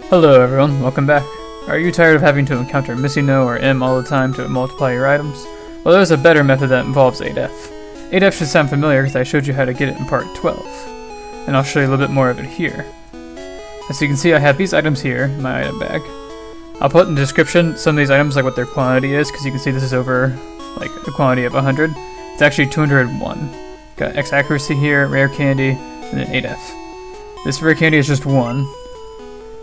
Hello everyone, welcome back. Are you tired of having to encounter missing no or m all the time to multiply your items? Well, there's a better method that involves 8f. 8f should sound familiar because I showed you how to get it in part 12. And I'll show you a little bit more of it here. As you can see, I have these items here in my item bag. I'll put in the description some of these items, like what their quantity is, because you can see this is over like a quantity of 100. It's actually 201. Got X accuracy here, rare candy, and then 8f. This rare candy is just 1.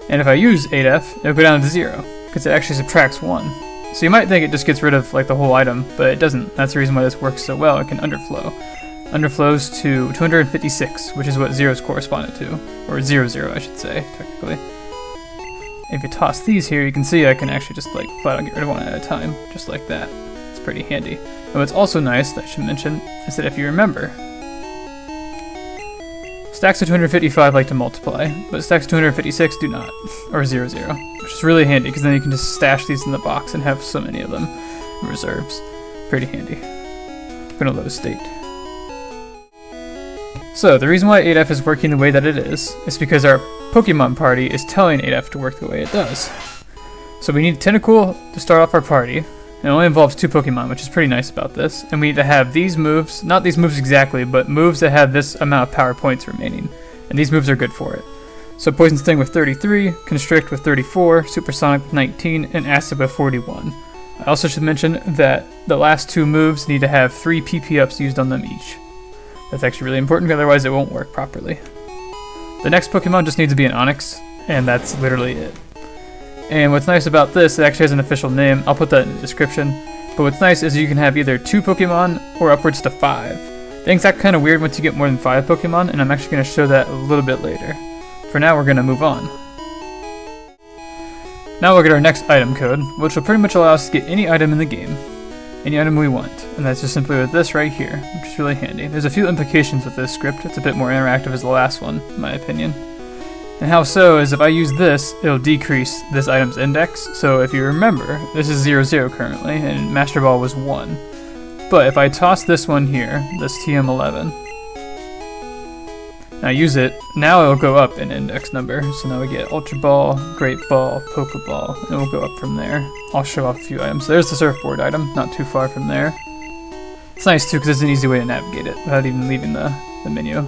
And if I use 8f, it'll go down to 0, because it actually subtracts 1. So you might think it just gets rid of like the whole item, but it doesn't. That's the reason why this works so well. It can underflow. Underflows to 256, which is what 0's corresponded to. Or 0, 0, I should say, technically. If you toss these here, you can see I can actually just like flat out get rid of one at a time, just like that. It's pretty handy. And what's also nice, that I should mention, is that if you remember, stacks of 255 like to multiply, but stacks of 256 do not, or 0, 0, which is really handy because then you can just stash these in the box and have so many of them in reserves. Pretty handy. I'm gonna load state. So the reason why 8f is working the way that it is because our Pokémon Party is telling 8f to work the way it does. So we need Tentacool to start off our party. It only involves 2 Pokemon, which is pretty nice about this. And we need to have these moves, not these moves exactly, but moves that have this amount of power points remaining. And these moves are good for it. So Poison Sting with 33, Constrict with 34, Supersonic with 19, and Acid with 41. I also should mention that the last 2 moves need to have 3 PP ups used on them each. That's actually really important, otherwise it won't work properly. The next Pokemon just needs to be an Onix, and that's literally it. And what's nice about this, it actually has an official name. I'll put that in the description. But what's nice is you can have either 2 Pokemon or upwards to 5. Things act kind of weird once you get more than 5 Pokemon, and I'm actually going to show that a little bit later. For now, we're going to move on. Now we'll get our next item code, which will pretty much allow us to get any item in the game. Any item we want. And that's just simply with this right here, which is really handy. There's a few implications with this script. It's a bit more interactive as the last one, in my opinion. And how so is if I use this, it'll decrease this item's index. So if you remember, this is 0, 0 currently, and Master Ball was 1. But if I toss this one here, this TM11, and I use it, now it'll go up in index number. So now we get Ultra Ball, Great Ball, Pokeball, and we'll go up from there. I'll show off a few items. There's the surfboard item, not too far from there. It's nice too, because it's an easy way to navigate it without even leaving the menu.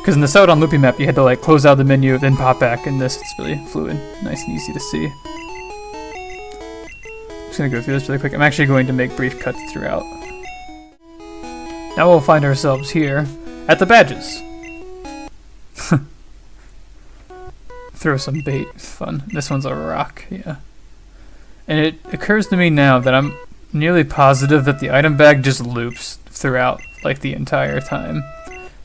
Because in the Celadon looping map, you had to like close out the menu, then pop back. In this, it's really fluid, nice and easy to see. I'm just gonna go through this really quick. I'm actually going to make brief cuts throughout. Now we'll find ourselves here at the badges. Throw some bait, fun. This one's a rock, yeah. And it occurs to me now that I'm nearly positive that the item bag just loops throughout like the entire time.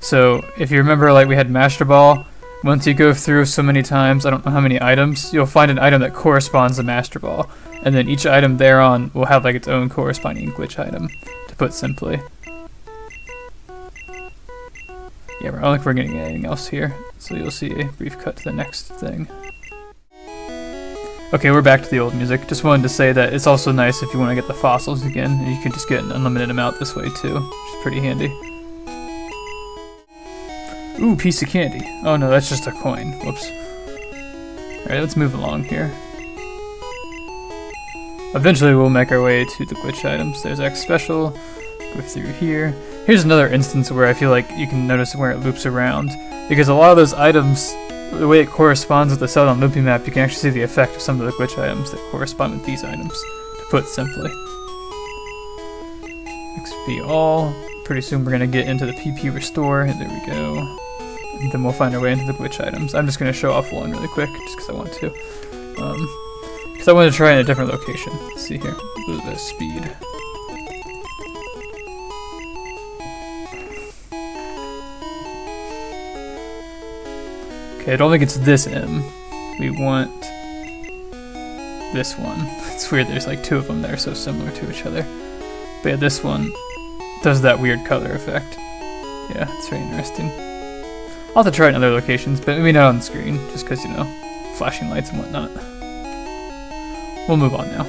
So, if you remember, like we had Master Ball, once you go through so many times, I don't know how many items, you'll find an item that corresponds to Master Ball. And then each item thereon will have like its own corresponding glitch item, to put simply. Yeah, I don't think we're getting anything else here, so you'll see a brief cut to the next thing. Okay, we're back to the old music. Just wanted to say that it's also nice if you want to get the fossils again, and you can just get an unlimited amount this way too, which is pretty handy. Ooh, piece of candy. Oh no, that's just a coin. Whoops. Alright, let's move along here. Eventually we'll make our way to the glitch items. There's X Special. Go through here. Here's another instance where I feel like you can notice where it loops around. Because a lot of those items, the way it corresponds with the Celadon looping map, you can actually see the effect of some of the glitch items that correspond with these items, to put simply. XP all. Pretty soon we're going to get into the PP restore. There we go. And then we'll find our way into the glitch items. I'm just going to show off one really quick, just because I want to. Because I want to try in a different location. Let's see here. A little bit of speed. Okay, I don't think it's this M. We want this one. It's weird, there's like 2 of them that are so similar to each other. But yeah, this one does that weird color effect. Yeah, it's very interesting. I'll have to try it in other locations, but maybe not on the screen, just because, you know, flashing lights and whatnot. We'll move on now.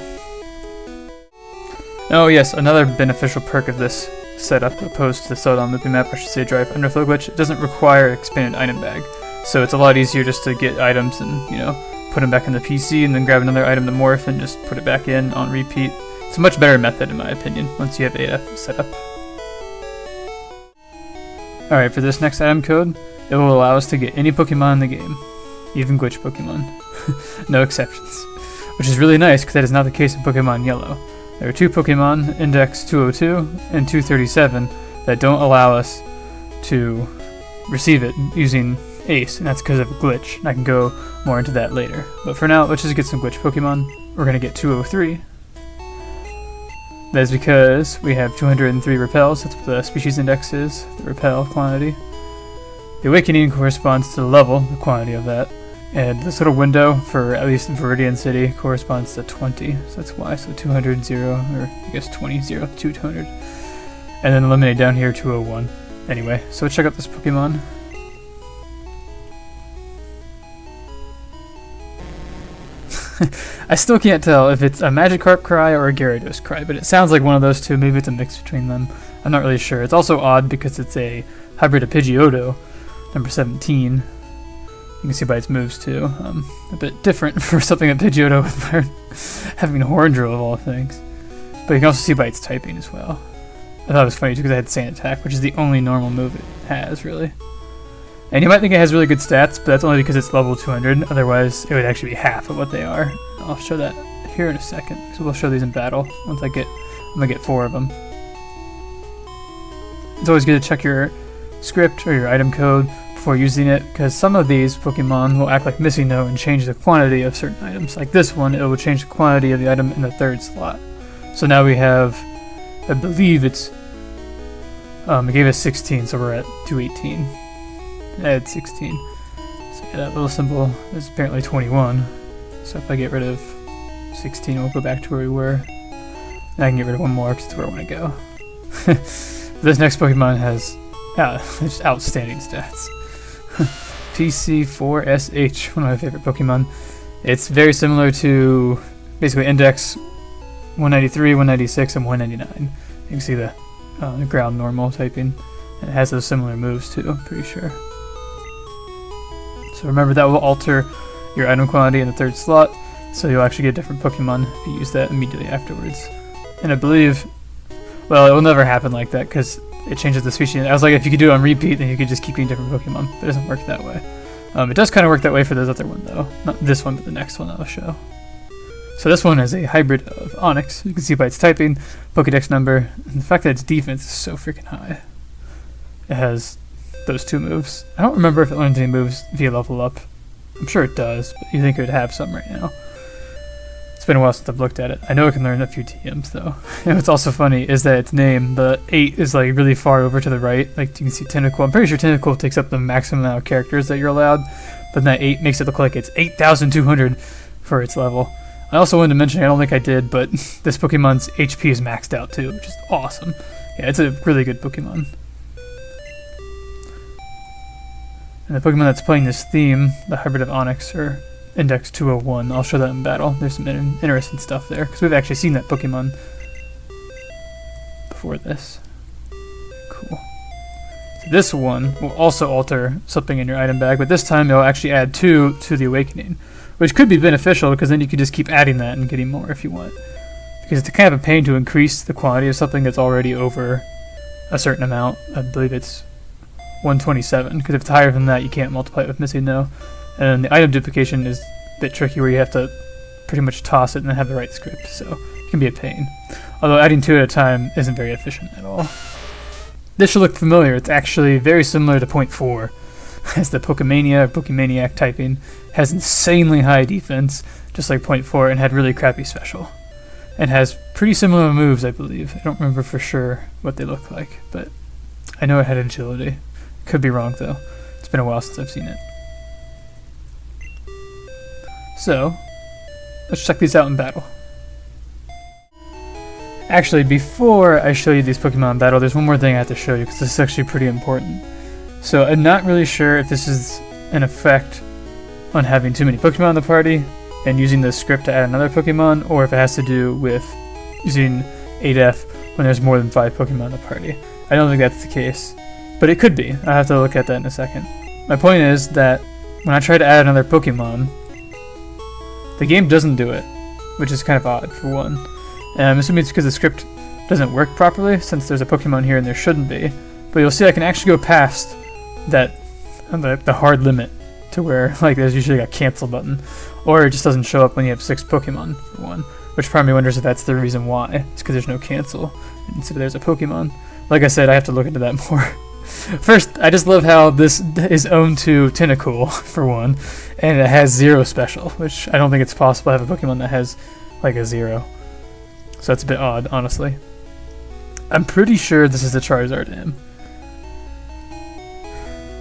Oh yes, another beneficial perk of this setup, opposed to the Celadon looping map, I should say drive underflow glitch, it doesn't require expanded item bag. So it's a lot easier just to get items and, you know, put them back in the PC and then grab another item to morph and just put it back in on repeat. It's a much better method in my opinion, once you have 8F set up. Alright, for this next item code, it will allow us to get any Pokemon in the game, even glitch Pokemon. No exceptions. Which is really nice, because that is not the case in Pokemon Yellow. There are two Pokemon, Index 202 and 237, that don't allow us to receive it using Ace, and that's because of a glitch, and I can go more into that later. But for now, let's just get some glitch Pokemon. We're going to get 203. That is because we have 203 repels, that's what the species index is, the repel quantity. The awakening corresponds to the level, the quantity of that. And this little window, for at least in Viridian City, corresponds to 20, so that's why. So 200, 0, or I guess 20, 0, 200. And then eliminate down here 201. Anyway, so let's check out this Pokemon. I still can't tell if it's a Magikarp cry or a Gyarados cry, but it sounds like one of those two. Maybe it's a mix between them. I'm not really sure. It's also odd because it's a hybrid of Pidgeotto, number 17. You can see by its moves too. A bit different for something that Pidgeotto would learn, having Horn Drill of all things. But you can also see by its typing as well. I thought it was funny too because I had Sand Attack, which is the only normal move it has, really. And you might think it has really good stats, but that's only because it's level 200. Otherwise, it would actually be half of what they are. I'll show that here in a second. So we'll show these in battle once I'm gonna get 4 of them. It's always good to check your script or your item code before using it, because some of these Pokemon will act like Missing No and change the quantity of certain items. Like this one, it will change the quantity of the item in the 3rd slot. So now we have, I believe it's, it gave us 16, so we're at 218. Add 16. So yeah, that little symbol is apparently 21. So if I get rid of 16, we'll go back to where we were. And I can get rid of one more because it's where I want to go. This next Pokemon has just outstanding stats. PC4SH, one of my favorite Pokemon. It's very similar to basically Index 193, 196, and 199. You can see the ground normal typing. And it has those similar moves too, I'm pretty sure. So remember that will alter your item quantity in the 3rd slot, so you'll actually get different Pokemon if you use that immediately afterwards. And I believe, well, it will never happen like that because it changes the species. I was like, if you could do it on repeat, then you could just keep getting different Pokemon, but it doesn't work that way. It does kind of work that way for this other one though. Not this one, but the next one I'll show. So this one is a hybrid of Onix. You can see by its typing, Pokedex number, and the fact that its defense is so freaking high. It has those 2 moves. I don't remember if it learns any moves via level up. I'm sure it does, but you think it would have some right now. It's been a while since I've looked at it. I know it can learn a few TMs though. And what's also funny is that its name, the 8 is like really far over to the right. Like you can see Tentacool. I'm pretty sure Tentacool takes up the maximum amount of characters that you're allowed, but that 8 makes it look like it's 8,200 for its level. I also wanted to mention, I don't think I did, but this Pokemon's HP is maxed out too, which is awesome. Yeah, it's a really good Pokemon. And the Pokemon that's playing this theme, the hybrid of Onix, or Index 201, I'll show that in battle. There's some interesting stuff there, because we've actually seen that Pokemon before this. Cool. So this one will also alter something in your item bag, but this time it'll actually add 2 to the Awakening, which could be beneficial, because then you can just keep adding that and getting more if you want. Because it's kind of a pain to increase the quantity of something that's already over a certain amount. I believe it's 127, because if it's higher than that, you can't multiply it with Missing No. And the item duplication is a bit tricky, where you have to pretty much toss it and then have the right script, so it can be a pain. Although adding 2 at a time isn't very efficient at all. This should look familiar. It's actually very similar to Point 4, as the Pokemania or Pokemaniac typing has insanely high defense, just like Point 4, and had really crappy special. And has pretty similar moves, I believe. I don't remember for sure what they look like, but I know it had agility. Could be wrong though. It's been a while since I've seen it. So, let's check these out in battle. Actually, before I show you these Pokemon in battle, there's one more thing I have to show you, because this is actually pretty important. So, I'm not really sure if this is an effect on having too many Pokemon in the party, and using the script to add another Pokemon, or if it has to do with using 8F when there's more than 5 Pokemon in the party. I don't think that's the case. But it could be. I'll have to look at that in a second. My point is that when I try to add another Pokemon, The game doesn't do it, which is kind of odd for one. And I'm assuming it's because the script doesn't work properly, since there's a Pokemon here and there shouldn't be. But you'll see I can actually go past that the hard limit to where like there's usually a cancel button, or it just doesn't show up when you have 6 Pokemon for one. Which part of me wonders if that's the reason why. It's because there's no cancel instead of there's a Pokemon. Like I said, I have to look into that more. First, I just love how this is owned to Tentacool, for one, and it has 0 special, which I don't think it's possible to have a Pokemon that has, like, a 0. So that's a bit odd, honestly. I'm pretty sure this is the Charizard M.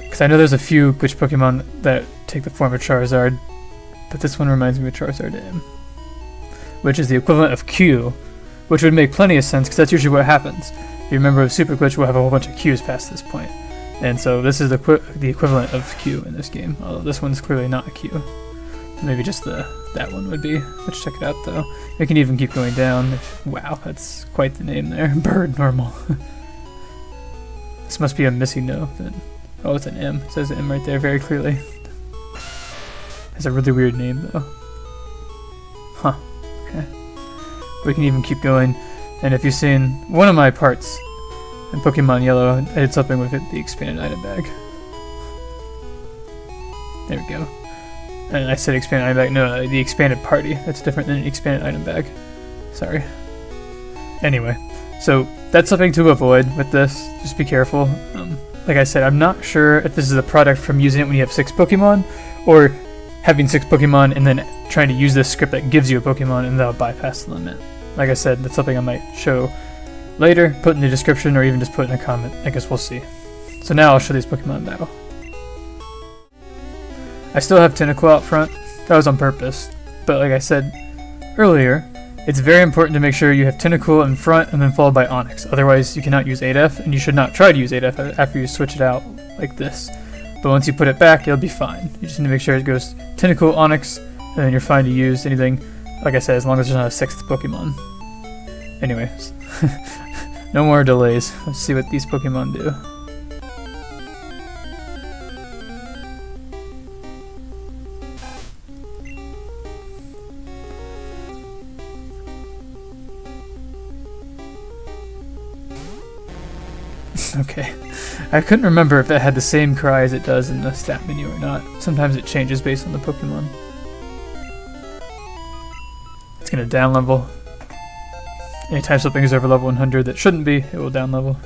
Because I know there's a few glitch Pokemon that take the form of Charizard, but this one reminds me of Charizard M. Which is the equivalent of Q, which would make plenty of sense, because that's usually what happens. If you remember with Super Glitch, we'll have a whole bunch of Qs past this point. And so this is the equivalent of Q in this game, although this one's clearly not a Q. Maybe just that one would be. Let's check it out though. We can even keep going down. Wow, that's quite the name there. Bird normal. This must be a Missy No then. Oh, it's an M. It says M right there very clearly. It's a really weird name though. Huh. Okay. We can even keep going. And if you've seen one of my parts in Pokemon Yellow, I did something with the expanded item bag. There we go. And I said expanded item bag. No, the expanded party. That's different than an expanded item bag. Sorry. Anyway, so that's something to avoid with this. Just be careful. Like I said, I'm not sure if this is a product from using it when you have 6 Pokemon, or having 6 Pokemon and then trying to use this script that gives you a Pokemon and that'll bypass the limit. Like I said, that's something I might show later, put in the description, or even just put in a comment. I guess we'll see. So now I'll show these Pokemon in battle. I still have Tentacool out front. That was on purpose. But like I said earlier, it's very important to make sure you have Tentacool in front and then followed by Onix. Otherwise, you cannot use 8F, and you should not try to use 8F after you switch it out like this. But once you put it back, it'll be fine. You just need to make sure it goes Tentacool, Onix, and then you're fine to use anything, like I said, as long as there's not a 6th Pokemon. Anyways, no more delays. Let's see what these Pokemon do. Okay, I couldn't remember if it had the same cry as it does in the stat menu or not. Sometimes it changes based on the Pokemon. It's gonna down level. Anytime something is over level 100 that shouldn't be, it will down level.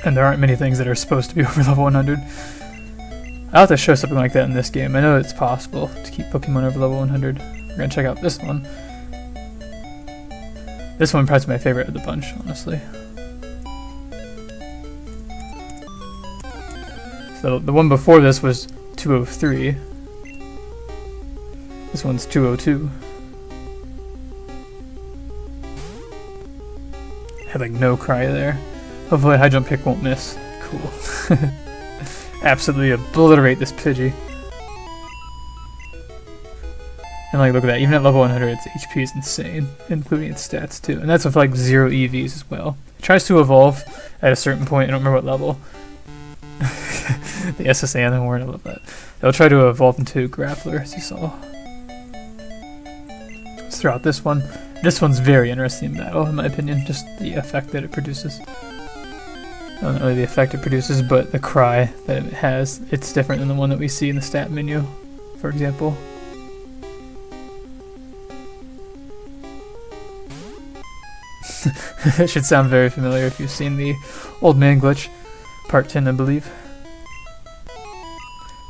And there aren't many things that are supposed to be over level 100. I'll have to show something like that in this game. I know it's possible to keep Pokemon over level 100. We're gonna check out this one. This one probably is my favorite of the bunch, honestly. So the one before this was 203. This one's 202. Had like no cry there. Hopefully high jump pick won't miss. Cool. Absolutely obliterate this Pidgey. And like look at that, even at level 100 its HP is insane, including its stats too. And that's with like 0 EVs as well. It tries to evolve at a certain point, I don't remember what level. The SSA on the horn, I love that. It'll try to evolve into Grappler, as you saw. Let's throw out this one. This one's very interesting in battle, in my opinion, just the effect that it produces. Not really the effect it produces, but the cry that it has. It's different than the one that we see in the stat menu, for example. It should sound very familiar if you've seen the Old Man Glitch, Part 10, I believe.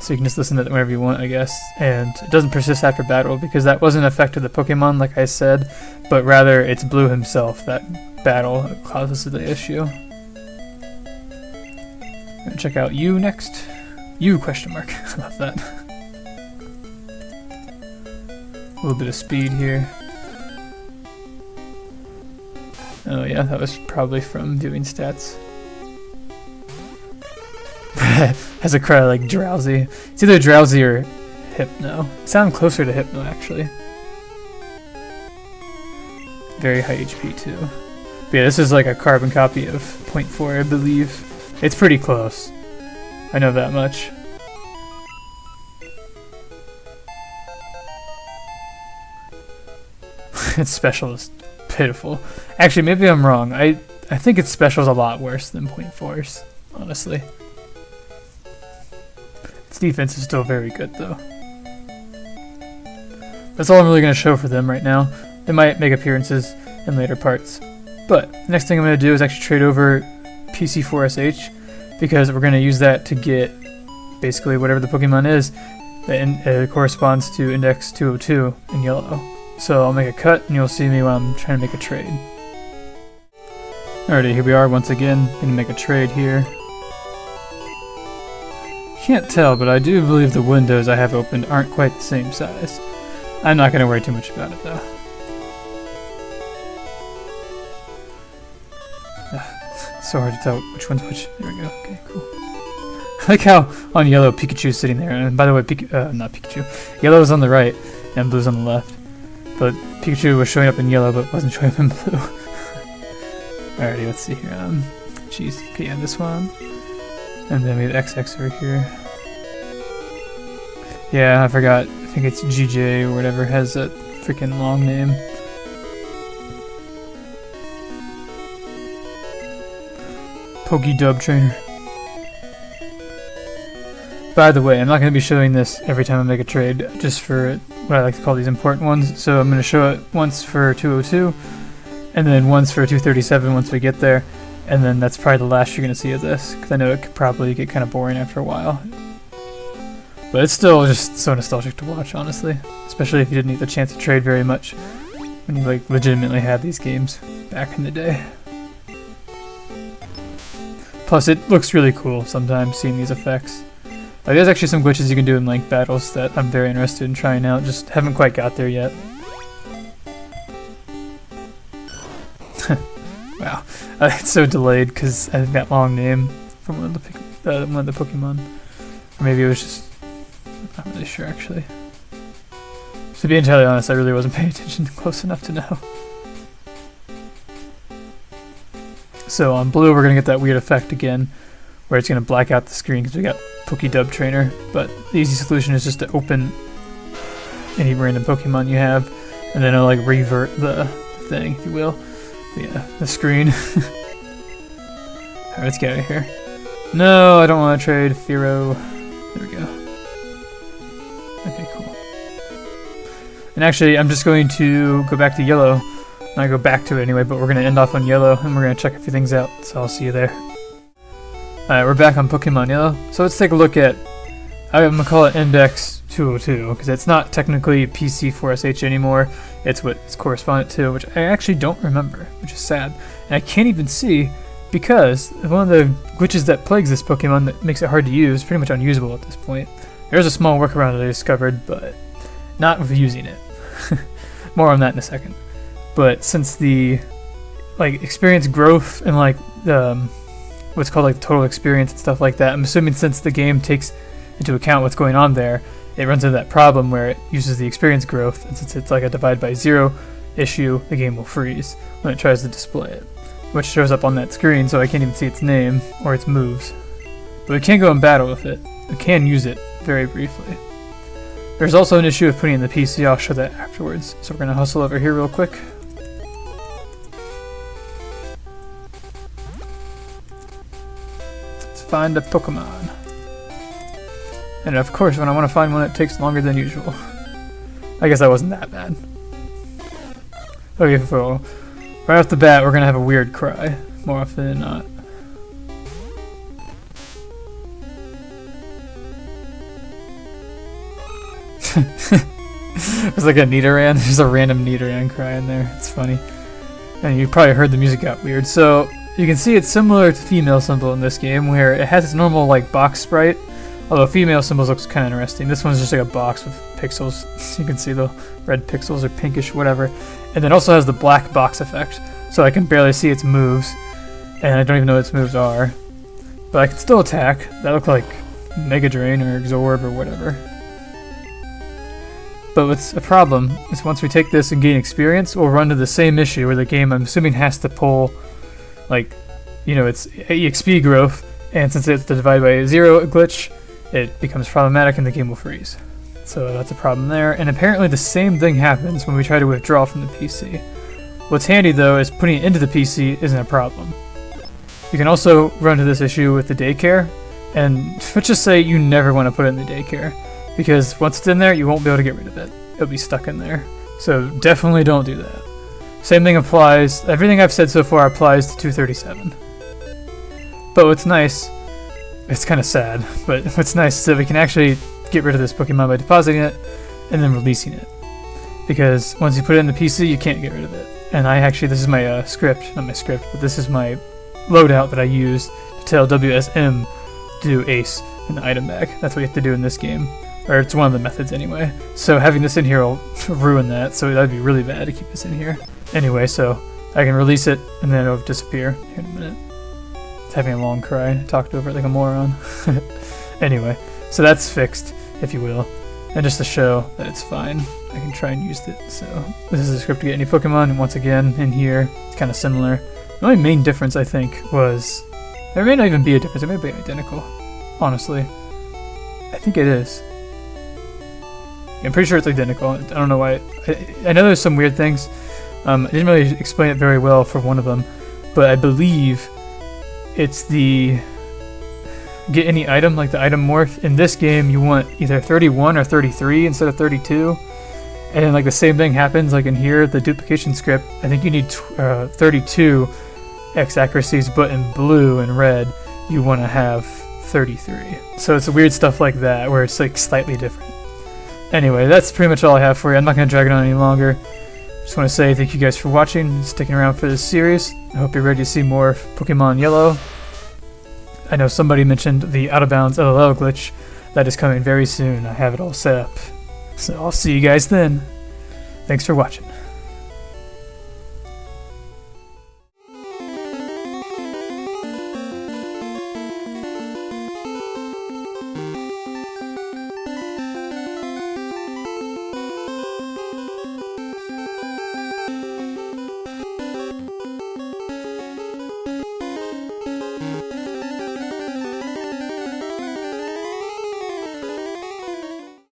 So you can just listen to it whenever you want, I guess. And it doesn't persist after battle, because that wasn't an effect of the Pokemon, like I said, but rather it's Blue himself that battle causes the issue. I'm gonna check out you next. You, question mark. I love that. A little bit of speed here. Oh yeah, that was probably from viewing stats. Has a cry like drowsy. It's either drowsy or hypno. It sounds closer to hypno actually. Very high HP too. But yeah, this is like a carbon copy of 0.4, I believe. It's pretty close. I know that much. its special is pitiful. Actually, maybe I'm wrong. I think its special is a lot worse than 0.4's, honestly. Its defense is still very good, though. That's all I'm really going to show for them right now. They might make appearances in later parts. But the next thing I'm going to do is actually trade over PC4SH, because we're going to use that to get basically whatever the Pokemon is that corresponds to index 202 in yellow. So I'll make a cut and you'll see me when I'm trying to make a trade. Alrighty, here we are once again, going to make a trade here. Can't tell, but I do believe the windows I have opened aren't quite the same size. I'm not going to worry too much about it though. So hard to tell which one's which. There we go. Okay, cool. I like how on yellow Pikachu's sitting there, and by the way, not Pikachu. Yellow is on the right, and blue's on the left. But Pikachu was showing up in yellow, but wasn't showing up in blue. Alrighty, let's see here. Jeez, okay, yeah, this one. And then we have XX over here. Yeah, I forgot. I think it's GJ or whatever has that freaking long name. Pokey-Dub Trainer. By the way, I'm not going to be showing this every time I make a trade, just for what I like to call these important ones. So I'm going to show it once for 202, and then once for 237 once we get there, and then that's probably the last you're going to see of this, because I know it could probably get kind of boring after a while. But it's still just so nostalgic to watch, honestly, especially if you didn't get the chance to trade very much when you like legitimately had these games back in the day. Plus, it looks really cool sometimes seeing these effects. Like, there's actually some glitches you can do in like battles that I'm very interested in trying out. Just haven't quite got there yet. Wow, it's so delayed because I have that long name from one of the Pokemon, or maybe it was just. I'm not really sure actually. To be entirely honest, I really wasn't paying attention close enough to know. So on blue, we're gonna get that weird effect again, where it's gonna black out the screen because we got Poké-Dub Trainer. But the easy solution is just to open any random Pokemon you have, and then it'll like revert the thing, if you will. But yeah, the screen. Alright, let's get out of here. No, I don't want to trade Firo. There we go. Okay, cool. And actually, I'm just going to go back to yellow. Not go back to it anyway, but we're going to end off on yellow, and we're going to check a few things out, so I'll see you there. Alright, we're back on Pokemon Yellow, so let's take a look at, I'm going to call it Index 202, because it's not technically PC4SH anymore, it's what it's correspondent to, which I actually don't remember, which is sad. And I can't even see, because one of the glitches that plagues this Pokemon that makes it hard to use, pretty much unusable at this point. There's a small workaround that I discovered, but not with using it. More on that in a second. But since the like experience growth and like what's called like total experience and stuff like that, I'm assuming since the game takes into account what's going on there, it runs into that problem where it uses the experience growth, and since it's like a divide by zero issue, the game will freeze when it tries to display it, which shows up on that screen, so I can't even see its name or its moves. But we can go in battle with it. We can use it very briefly. There's also an issue with putting it in the PC. I'll show that afterwards. So we're gonna hustle over here real quick. Let's find a Pokemon. And of course, when I want to find one, it takes longer than usual. I guess that wasn't that bad. Okay, so right off the bat, we're gonna have a weird cry, more often than not. It's like a Nidoran. There's a random Nidoran cry in there. It's funny. And you probably heard the music got weird. So you can see it's similar to female symbol in this game, where it has its normal like box sprite. Although female symbols looks kind of interesting. This one's just like a box with pixels. You can see the red pixels or pinkish, whatever. And then also has the black box effect, so I can barely see its moves, and I don't even know what its moves are. But I can still attack. That looked like Mega Drain or Absorb or whatever. But what's a problem is once we take this and gain experience, we'll run to the same issue where the game, I'm assuming, has to pull, like, you know, its EXP growth, and since it's the divide by zero glitch, it becomes problematic and the game will freeze. So that's a problem there. And apparently the same thing happens when we try to withdraw from the PC. What's handy though is putting it into the PC isn't a problem. You can also run into this issue with the daycare, and let's just say you never want to put it in the daycare, because once it's in there you won't be able to get rid of it. It'll be stuck in there. So definitely don't do that. Same thing applies, everything I've said so far applies to 237. But what's nice, it's kind of sad, but what's nice is that we can actually get rid of this Pokemon by depositing it and then releasing it. Because once you put it in the PC, you can't get rid of it. And this is my script, not my script, but this is my loadout that I use to tell WSM to do Ace in the item bag. That's what you have to do in this game. Or it's one of the methods anyway. So having this in here will ruin that, so that'd be really bad to keep this in here. Anyway, so I can release it and then it'll disappear here in a minute. It's having a long cry. I talked over it like a moron. Anyway, so that's fixed, if you will. And just to show that it's fine, I can try and use it. So this is a script to get any Pokemon, and once again, in here, it's kind of similar. The only main difference, I think, was... There may not even be a difference, it may be identical, honestly. I think it is. I'm pretty sure it's identical. I don't know why. I know there's some weird things. I didn't really explain it very well for one of them, but I believe it's the... Get any item, like the item morph. In this game, you want either 31 or 33 instead of 32. And then like the same thing happens like in here, the duplication script. I think you need 32 X accuracies, but in blue and red, you want to have 33. So it's weird stuff like that, where it's like slightly different. Anyway, that's pretty much all I have for you. I'm not going to drag it on any longer. Just want to say thank you guys for watching and sticking around for this series. I hope you're ready to see more Pokemon Yellow. I know somebody mentioned the out of bounds LLL glitch. That is coming very soon. I have it all set up. So I'll see you guys then. Thanks for watching.